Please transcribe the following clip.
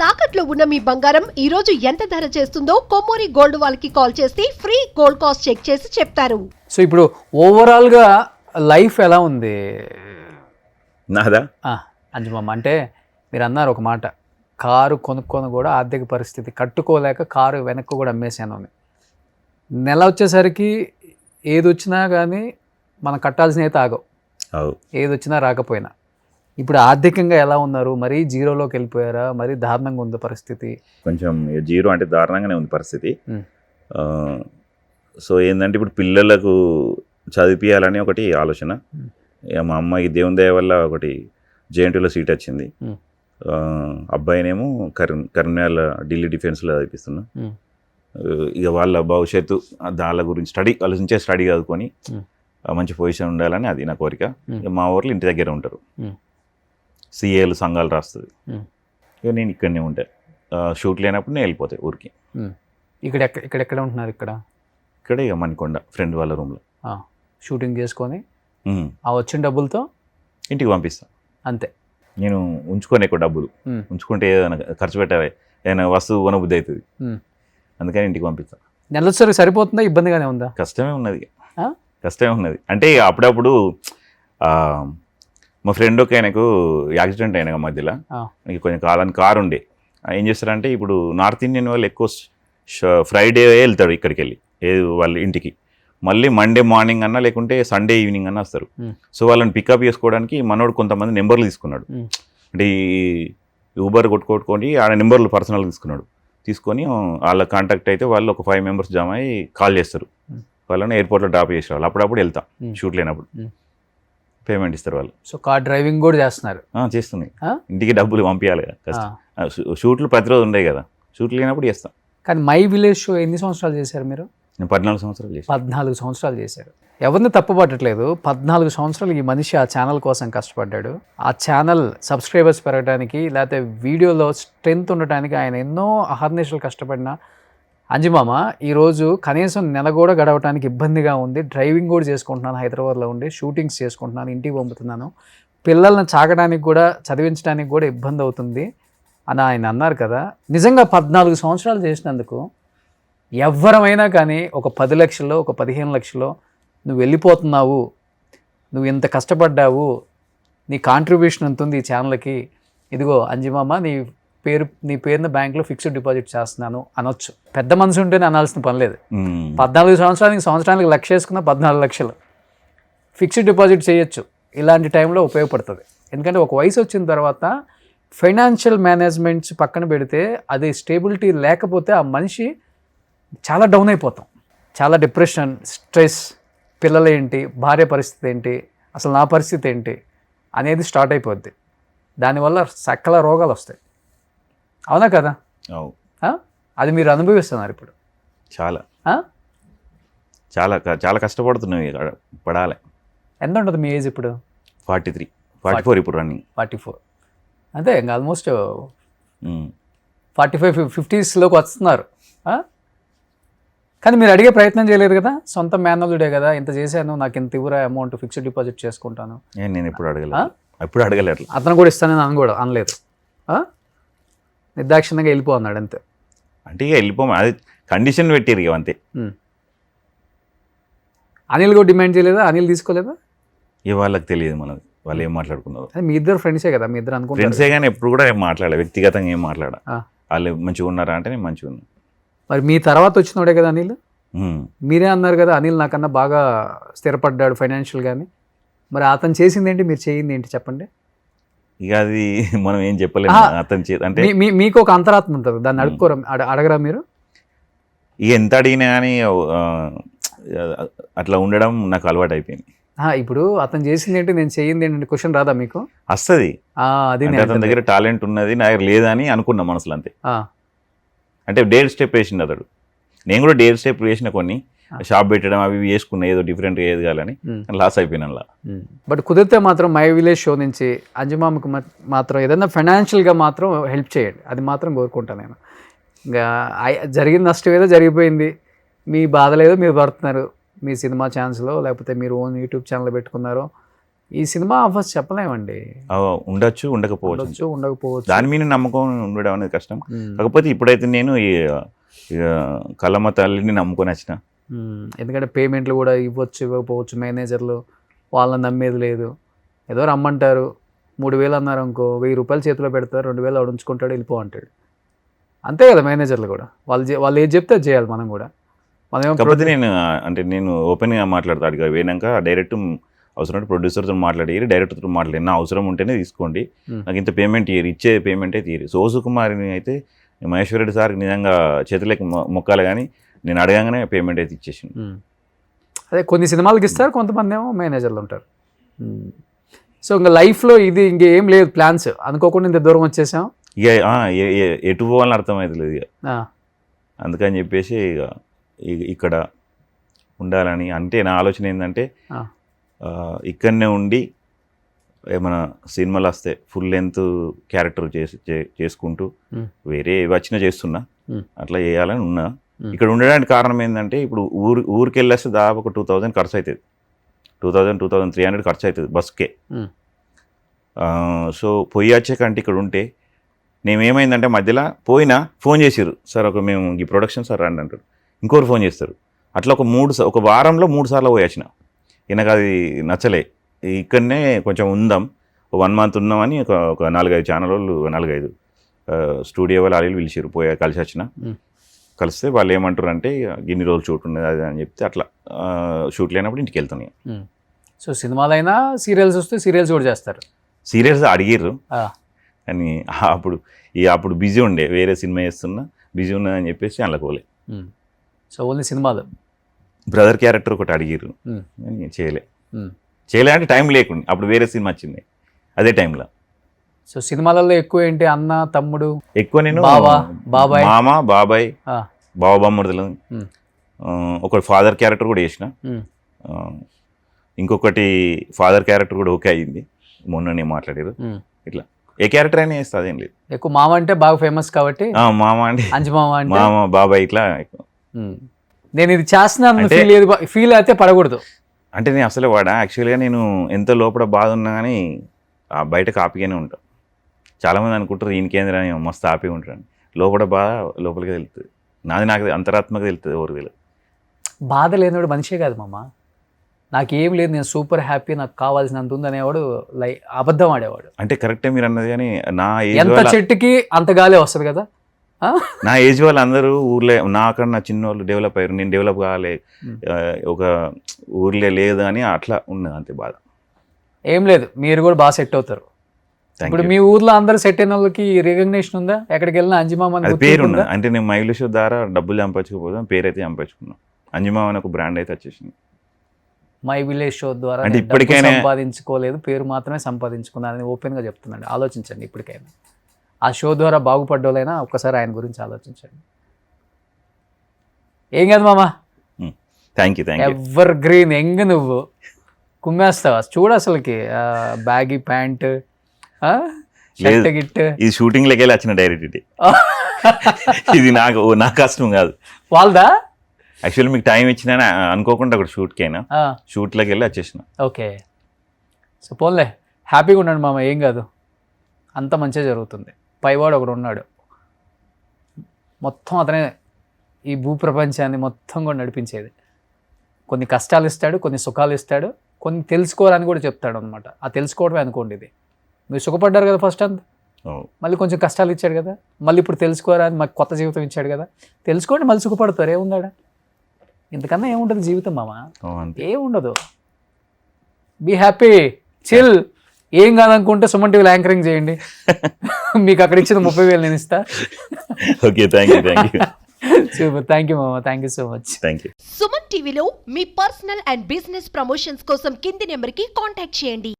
తాకట్లో ఉన్న మీ బంగారం ఈ రోజు ఎంత ధర చేస్తుందో కొమ్మూరి గోల్డ్ వాళ్ళకి కాల్ చేసి ఫ్రీ గోల్డ్ కాస్ట్ చెక్ చేసి చెప్తారు. సో ఇప్పుడు ఓవరాల్గా లైఫ్ ఎలా ఉంది నాదా? అంజుమమ్మ, అంటే మీరు అన్నారు ఒక మాట, కారు కొనుక్కొని కూడా ఆర్థిక పరిస్థితి కట్టుకోలేక కారు వెనక్కి కూడా అమ్మేశాను అని. నెల వచ్చేసరికి ఏది వచ్చినా కానీ మనం కట్టాల్సిన అయితే ఆగవు, ఏది వచ్చినా రాకపోయినా. ఇప్పుడు ఆర్థికంగా ఎలా ఉన్నారు? మరీ జీరోలోకి వెళ్ళిపోయారా? మరీ దారుణంగా ఉంది పరిస్థితి? కొంచెం జీరో అంటే దారుణంగానే ఉంది పరిస్థితి. సో ఏంటంటే ఇప్పుడు పిల్లలకు చదివించాలని ఒకటి ఆలోచన. మా అమ్మాయి దేవుని దయ వల్ల ఒకటి జేఎన్టీలో సీట్ వచ్చింది. అబ్బాయినేమో కరీంనగర్ ఢిల్లీ డిఫెన్స్లో చదివిస్తున్నా. ఇక వాళ్ళ భవిష్యత్తు దాని గురించి ఆలోచించే స్టడీ చదువుకొని మంచి పొజిషన్ ఉండాలని అది నా కోరిక. మా ఊర్లో ఇంటి దగ్గర ఉంటారు, సిఏలు సంఘాలు రాస్తుంది. ఇక నేను ఇక్కడనే ఉంటా. షూట్ లేనప్పుడు నేను వెళ్ళిపోతాయి ఊరికి. ఇక్కడెక్కడ ఉంటున్నారు? ఇక్కడే ఇక మణికొండ ఫ్రెండ్ వాళ్ళ రూమ్లో షూటింగ్ చేసుకొని ఆ వచ్చిన డబ్బులతో ఇంటికి పంపిస్తాను అంతే. నేను ఉంచుకొని ఎక్కువ డబ్బులు ఉంచుకుంటే ఏదైనా ఖర్చు పెట్టాలి, ఏదైనా వస్తువు కొనబుద్ధి అవుతుంది, అందుకని ఇంటికి పంపిస్తాను. నెలసరికి సరిపోతుందా? ఇబ్బందిగానే ఉందా? కష్టమే ఉన్నది. అంటే అప్పుడప్పుడు మా ఫ్రెండ్ ఒక ఆయనకు యాక్సిడెంట్ అయిన మధ్యలో కొంచెం కాలానికి కారు ఉండే. ఏం చేస్తారంటే ఇప్పుడు నార్త్ ఇండియన్ వాళ్ళు ఎక్కువ ఫ్రైడే వెళ్తాడు ఇక్కడికి వెళ్ళి వాళ్ళ ఇంటికి, మళ్ళీ మండే మార్నింగ్ అన్నా లేకుంటే సండే ఈవినింగ్ అన్నా వస్తారు. సో వాళ్ళని పికప్ చేసుకోవడానికి మనోడు కొంతమంది నెంబర్లు తీసుకున్నాడు. అంటే ఈ ఊబర్ కొట్టుకొని ఆడ నెంబర్లు పర్సనల్ తీసుకొని వాళ్ళ కాంటాక్ట్ అయితే వాళ్ళు ఒక 5 మెంబర్స్ జామ అయ్యి కాల్ చేస్తారు. వాళ్ళని ఎయిర్పోర్ట్లో డ్రాప్ చేసేవాళ్ళు. అప్పుడప్పుడు వెళ్తాం షూట్ లేనప్పుడు, పేమెంట్ ఇస్తారు వాళ్ళు. సో కార్ డ్రైవింగ్ కూడా చేస్తున్నారు? చేస్తున్నాయి. ఇంటికి డబ్బులు పంపించాలి కదా, షూట్లు ప్రతిరోజు ఉండే కదా, షూట్లు లేనప్పుడు చేస్తాం. కానీ మై విలేజ్ షో ఎన్ని సంవత్సరాలు చేశారు మీరు? నేను 14 సంవత్సరాలు చేశాను. 14 సంవత్సరాలు చేశారు. ఎవరిని తప్పుపట్టట్లేదు. 14 సంవత్సరాలు ఈ మనిషి ఆ ఛానల్ కోసం కష్టపడ్డాడు. ఆ ఛానల్ సబ్స్క్రైబర్స్ పెరగడానికి లేకపోతే వీడియోలో స్ట్రెంత్ ఉండటానికి ఆయన ఎన్నో అహర్నిశలు కష్టపడిన అంజుమామ ఈరోజు కనీసం నెల కూడా గడవడానికి ఇబ్బందిగా ఉంది. డ్రైవింగ్ కూడా చేసుకుంటున్నాను, హైదరాబాద్లో ఉండి షూటింగ్స్ చేసుకుంటున్నాను, ఇంటికి పంపుతున్నాను, పిల్లల్ని చాకడానికి కూడా చదివించడానికి కూడా ఇబ్బంది అవుతుంది అని ఆయన అన్నారు కదా. నిజంగా 14 సంవత్సరాలు చేసినందుకు ఎవరమైనా కానీ ఒక 10 లక్షల్లో ఒక 15 లక్షల్లో నువ్వు వెళ్ళిపోతున్నావు, నువ్వు ఇంత కష్టపడ్డావు, నీ కాంట్రిబ్యూషన్ ఎంత ఉంది ఈ ఛానల్కి, ఇదిగో అంజుమామ నీ పేరున బ్యాంక్లో ఫిక్స్డ్ డిపాజిట్ చేస్తున్నాను అనొచ్చు. పెద్ద మనసు ఉంటేనే అనాల్సిన పని లేదు. 14 సంవత్సరానికి లక్ష వేసుకున్న 14 లక్షలు ఫిక్స్డ్ డిపాజిట్ చేయొచ్చు. ఇలాంటి టైంలో ఉపయోగపడుతుంది. ఎందుకంటే ఒక వయసు వచ్చిన తర్వాత ఫైనాన్షియల్ మేనేజ్మెంట్స్ పక్కన పెడితే అది స్టేబిలిటీ లేకపోతే ఆ మనిషి చాలా డౌన్ అయిపోతాం. చాలా డిప్రెషన్, స్ట్రెస్, పిల్లలు ఏంటి, భార్య పరిస్థితి ఏంటి, అసలు నా పరిస్థితి ఏంటి అనేది స్టార్ట్ అయిపోద్ది. దానివల్ల సకల రోగాలు వస్తాయి. అవునా కదా? అది మీరు అనుభవిస్తున్నారు ఇప్పుడు. చాలా చాలా చాలా కష్టపడుతున్నాయి, పడాలి. ఎంత ఉంటుంది మీ ఏజ్ ఇప్పుడు? 44 ఇప్పుడు రన్నింగ్. 44 అంతే. ఇంకా ఆల్మోస్ట్ 45-50స్లోకి వస్తున్నారు. కానీ మీరు అడిగే ప్రయత్నం చేయలేదు కదా, సొంత మేనల్లుడే కదా, ఇంత చేశాను, నాకు ఇంత ఇవ్వరా అమౌంట్, ఫిక్స్డ్ డిపాజిట్ చేసుకుంటాను. నేను ఎప్పుడు అడగలేదు. అతను కూడా ఇస్తానని అనలేదు. నిర్దాక్షిణ్యంగా వెళ్ళిపో అన్నాడు అంతే. అంటే ఇక వెళ్ళిపోమా, అది కండిషన్ పెట్టారు ఇక అంతే. అనిల్ కూడా డిమాండ్ చేయలేదా? అనిల్ తీసుకోలేదా? ఇక వాళ్ళకి తెలియదు మనది, వాళ్ళు ఏం మాట్లాడుకున్నారు. మీ ఇద్దరు ఫ్రెండ్సే కదా, మీ ఇద్దరు అనుకుంటారు. ఫ్రెండ్సే కానీ ఎప్పుడు కూడా ఏం మాట్లాడాలి, వ్యక్తిగతంగా ఏం మాట్లాడా. వాళ్ళు మంచిగా ఉన్నారా అంటే నేను మంచిగా ఉన్నా. మరి మీ తర్వాత వచ్చినోడే కదా అనిల్. మీరే అన్నారు కదా అనిల్ నాకన్నా బాగా స్థిరపడ్డాడు ఫైనాన్షియల్ కానీ. మరి అతను చేసింది ఏంటి, మీరు చేయింది ఏంటి చెప్పండి. ఇక అది మనం ఏం చెప్పలేము. అతను అంటే మీకు ఒక అంతరాత్మ ఉంటుంది, దాన్ని అడగరా మీరు? ఇక ఎంత అడిగినా కానీ అట్లా ఉండడం నాకు అలవాటు అయిపోయింది. ఇప్పుడు అతను చేసింది ఏంటి, నేను చేయింది ఏంటంటే క్వశ్చన్ రాదా మీకు? వస్తుంది. అది అతని దగ్గర టాలెంట్ ఉన్నది, నా దగ్గర లేదని అనుకున్నా మనసులో అంతే. అంటే డేర్ స్టెప్ వేసింది అతడు. నేను కూడా డేర్ స్టెప్ వేసిన కొన్ని, షాప్ పెట్టడం అవి చేసుకున్నా, ఏదో డిఫరెంట్గా ఏది కావాలని, లాస్ అయిపోయినా. బట్ కుదిరితే మాత్రం మై విలేజ్ షో నుంచి అంజుమామకు మాత్రం ఏదైనా ఫైనాన్షియల్గా మాత్రం హెల్ప్ చేయండి, అది మాత్రం కోరుకుంటాను నేను. ఇంకా జరిగిన నష్టం ఏదో జరిగిపోయింది, మీ బాధ లేదో మీరు పడుతున్నారు, మీ సినిమా ఛాన్స్లో లేకపోతే మీరు ఓన్ యూట్యూబ్ ఛానల్ పెట్టుకున్నారో ఈ సినిమా ఆఫర్స్ చెప్పలేమండి, ఉండొచ్చు ఉండకపోవచ్చు. ఉండొచ్చు ఉండకపోవచ్చు. దాని మీద నమ్మకం ఉండడం అనేది కష్టం. ఉమ్, కాకపోతే ఇప్పుడైతే నేను ఈ కళ్ళమ్మ తల్లిని నమ్ముకొని వచ్చిన. ఎందుకంటే పేమెంట్లు కూడా ఇవ్వచ్చు ఇవ్వకపోవచ్చు, మేనేజర్లు వాళ్ళని నమ్మేది లేదు. ఏదో రమ్మంటారు, 3,000 అన్నారు అనుకో, 1,000 రూపాయలు చేతిలో పెడతారు, 2,000 ఆడు ఉంచుకుంటాడు, వెళ్ళిపో అంటాడు. అంతే కదా మేనేజర్లు కూడా, వాళ్ళు ఏది చెప్తే అది చేయాలి మనం కూడా. మనం కాకపోతే నేను ఓపెన్గా మాట్లాడతా, అడిగా పోయినాక డైరెక్ట్ అవసరం ప్రొడ్యూసర్తో మాట్లాడి డైరెక్టర్తో మాట్లాడి, నా అవసరం ఉంటేనే తీసుకోండి, నాకు ఇంత పేమెంట్ ఇయ్యరు, ఇచ్చే పేమెంటే తీయరు. సో సుకుమారిని అయితే మహేశ్వర్ రెడ్డి సార్కి నిజంగా చేతులకి మొక్కాలి, కానీ నేను అడగంగానే పేమెంట్ అయితే ఇచ్చేసింది. అదే కొన్ని సినిమాలకి ఇస్తారు, కొంతమంది ఏమో మేనేజర్లు ఉంటారు. సో ఇంకా లైఫ్లో ఇది ఇంకేం లేదు ప్లాన్స్, అనుకోకుండా ఇంత దూరం వచ్చేసాం. ఇక ఎటు పోవాలని అర్థమవుతలేదు ఇక, ఆ, అందుకని చెప్పేసి ఇక ఇక్కడ ఉండాలని. అంటే నా ఆలోచన ఏంటంటే ఆ, ఇక్కడనే ఉండి ఏమైనా సినిమాలు వస్తే ఫుల్ లెంత్ క్యారెక్టర్ చేసుకుంటూ వేరే వచ్చినా చేస్తున్నా, అట్లా చేయాలని ఉన్నా. ఇక్కడ ఉండడానికి కారణం ఏంటంటే ఇప్పుడు ఊరికి వెళ్ళేస్తే దాదాపు ఒక 2,000 ఖర్చు అవుతుంది, 2,000-2,300 ఖర్చు అవుతుంది బస్కే. సో పోయి వచ్చాకంటే ఇక్కడ ఉంటే నేనేమైందంటే మధ్యలో పోయినా ఫోన్ చేసిర్రు, సార్ మేము ఈ ప్రొడక్షన్ సార్ రండి అంటారు, ఇంకోరు ఫోన్ చేస్తారు. అట్లా ఒక వారంలో 3 సార్లు పోయి వచ్చిన. నాకు అది నచ్చలే, ఇక్కడనే కొంచెం ఉందాం, 1 మంత్ ఉందామని ఒక 4-5 ఛానల్ వాళ్ళు 4-5 స్టూడియో వాళ్ళు వాళ్ళు పిలిచిర్రు, పోయి కలిసి వచ్చిన. కలిస్తే వాళ్ళు ఏమంటారు అంటే ఇన్ని రోజులు షూట్ ఉన్నది అది అని చెప్తే అట్లా షూట్ లేనప్పుడు ఇంటికి వెళ్తున్నాయి. సో సినిమాలైనా సీరియల్స్ వస్తే సీరియల్స్ కూడా చేస్తారు. సీరియల్స్ అడిగిర్రు కానీ అప్పుడు బిజీ ఉండే, వేరే సినిమా చేస్తున్నా, బిజీ ఉన్నదని చెప్పేసి అందులో పోలే. సో ఓన్లీ సినిమాలు. బ్రదర్ క్యారెక్టర్ ఒకటి అడిగిర్రు కానీ చేయలే అంటే టైం లేకుండా, అప్పుడు వేరే సినిమా వచ్చింది అదే టైంలో. సో సినిమాలలో ఎక్కువ ఏంటి, అన్న తమ్ముడు ఎక్కువ, నేను బాబాయ్, మామ బాబాయ్, బావ బామ్మడుదలు, ఒకటి ఫాదర్ క్యారెక్టర్ కూడా చేసిన, ఇంకొకటి ఫాదర్ క్యారెక్టర్ కూడా ఓకే అయ్యింది, మొన్ననే మాట్లాడారు. ఇట్లా ఏ క్యారెక్టర్ అయినా చేస్తా, అదేం లేదు. ఎక్కువ మామ అంటే బాగా ఫేమస్ కాబట్టి మామ అంటే అంజి మామ అంటే మామ బాబాయ్ ఇట్లా. నేను ఇది చేస్తున్నాను ఫీల్ అయితే పడకూడదు అంటే నేను అసలే వాడా. యాక్చువల్గా నేను ఎంత లోపల బాధ ఉన్నా కానీ బయట కాపీగానే ఉంటాను. చాలామంది అనుకుంటారు ఈయనకేంద్ర మస్తు హ్యాపీగా ఉంటాను, లోపల బాధ లోపలికి వెళ్తుంది, నాకు అంతరాత్మక వెళ్తుంది. ఎవరు తెలియదు. బాధ లేనివాడు మనిషే కాదు మామ. నాకేం లేదు, నేను సూపర్ హ్యాపీ, నాకు కావాల్సినంత ఉంది అనేవాడు అబద్ధం ఆడేవాడు. అంటే కరెక్టే మీరు అన్నది, కానీ నా ఎంత చెట్టుకి అంత గాలే వస్తుంది కదా. నా ఏజ్ వాళ్ళు అందరూ ఊర్లే, నాకన్నా చిన్న వాళ్ళు డెవలప్ అయ్యారు, నేను డెవలప్ కావాలి, ఒక ఊర్లే లేదు అని అట్లా ఉన్నది అంతే బాధ. ఏం లేదు, మీరు కూడా బాగా సెట్ అవుతారు. ఇప్పుడు మీ ఊర్లో అందరూ సెట్ అయిన వాళ్ళకి రికగ్నేషన్ ఉందా? ఎక్కడికి వెళ్ళినా అంజిమామ పేరు ఉన్నది. అంటే నేను మైలు షో ద్వారా డబ్బులు సంపాదించుకోపోతాం, పేరు అయితే సంపాదించుకున్నాం. అంజిమామ అని ఒక బ్రాండ్ అయితే వచ్చేసింది. మై విలేజ్ షో ద్వారా అంటే ఇప్పటికైనా సంపాదించుకోలేదు, పేరు మాత్రమే సంపాదించుకున్నానని ఓపెన్గా చెప్తున్నాను. ఆలోచించండి, ఇప్పటికైనా ఆ షో ద్వారా బాగుపడ్డోళ్ళైనా ఒక్కసారి ఆయన గురించి ఆలోచించండి. ఏం కాదు మామ, thank you. Ever green young, నువ్వు కుమ్మేస్తావా చూడు. అసలుకి బ్యాగీ ప్యాంట్ గిట్, ఇది షూటింగ్ లెక్క వచ్చిన డైరెక్ట్, ఇది నా కష్టం కాదు వాళ్ళదా. యాక్చువల్లీ మీకు టైం ఇచ్చినా అనుకోకుండా అక్కడ షూట్కైనా షూట్లోకి వెళ్ళి వచ్చేసిన. ఓకే, సో పోన్లే, హ్యాపీగా ఉండండి మామ, ఏం కాదు, అంత మంచిగా జరుగుతుంది. పైవాడు ఒకడు ఉన్నాడు, మొత్తం అతనే ఈ భూప్రపంచాన్ని మొత్తం కూడా నడిపించేది. కొన్ని కష్టాలు ఇస్తాడు, కొన్ని సుఖాలు ఇస్తాడు, కొన్ని తెలుసుకోవాలని కూడా చెప్తాడు అనమాట. ఆ తెలుసుకోవడమే అనుకోండి ఇది. మీరు సుఖపడ్డారు కదా ఫస్ట్ అంతా, మళ్ళీ కొంచెం కష్టాలు ఇచ్చాడు కదా, మళ్ళీ ఇప్పుడు తెలుసుకోవాలని మాకు కొత్త జీవితం ఇచ్చాడు కదా, తెలుసుకోండి మళ్ళీ సుఖపడతారు. ఏముందాడా, ఇంతకన్నా ఏముంటుంది జీవితం మామ, ఏముండదు. Be happy, chill. ఏం కాదనుకుంటే సుమన్ టీవీలో యాంకరింగ్ చేయండి, మీకు అక్కడ ఇచ్చిన 30,000 నేను ఇస్తా. Okay, thank you. Super, thank you మామ, thank you so much. Thank you. Suman టీవీలో మీ పర్సనల్ అండ్ బిజినెస్ ప్రమోషన్స్ కోసం కింది నెంబర్కి కాంటాక్ట్ చేయండి.